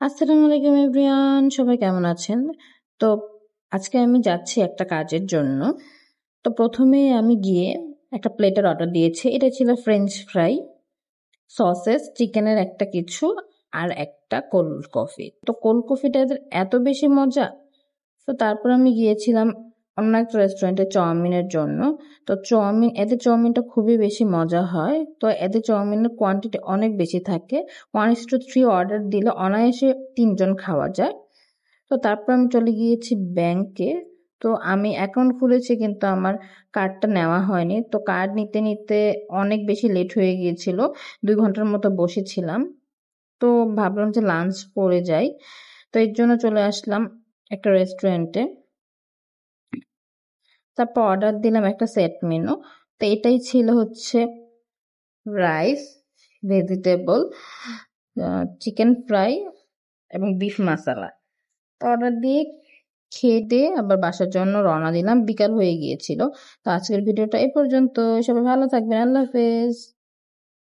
আসসালামু আলাইকুম এভরিওয়ান, সবাই কেমন আছেন? তো আজকে আমি যাচ্ছি একটা কাজের জন্য। তো প্রথমে আমি গিয়ে একটা প্লেটের অর্ডার দিয়েছি। এটা ছিল ফ্রেঞ্চ ফ্রাই, সসেস, চিকেনের একটা কিছু আর একটা কোল্ড কফি। তো কোল্ড কফিটা এত বেশি মজা। তো তারপর আমি গিয়েছিলাম অন্য একটা রেস্টুরেন্টে চাউমিনের জন্য। তো এদের চাউমিনটা খুবই বেশি মজা হয়। তো এদের চাউমিনের কোয়ান্টিটি অনেক বেশি থাকে। 1:3 অর্ডার দিলে অনায়াসে 3 জন খাওয়া যায়। তো তারপর আমি চলে গিয়েছি ব্যাংকে। তো আমি অ্যাকাউন্ট খুলেছি কিন্তু আমার কার্ডটা নেওয়া হয়নি। তো কার্ড নিতে নিতে অনেক বেশি লেট হয়ে গিয়েছিল। 2 ঘন্টার মতো বসেছিলাম। তো ভাবলাম যে লাঞ্চ করে যাই। তো এর জন্য চলে আসলাম একটা রেস্টুরেন্টে। তারপর অর্ডার দিলাম একটা সেট মেনু। তো এটাই ছিল হচ্ছে রাইস, ভেজিটেবল, চিকেন ফ্রাই এবং বিফ মাসালা। তো অর্ডার দিয়ে খেয়ে দিয়ে আবার বাসার জন্য রওনা দিলাম। বিকাল হয়ে গিয়েছিল। তো আজকের ভিডিওটা এ পর্যন্ত। সবাই ভালো থাকবেন। আল্লাহ হাফেজ।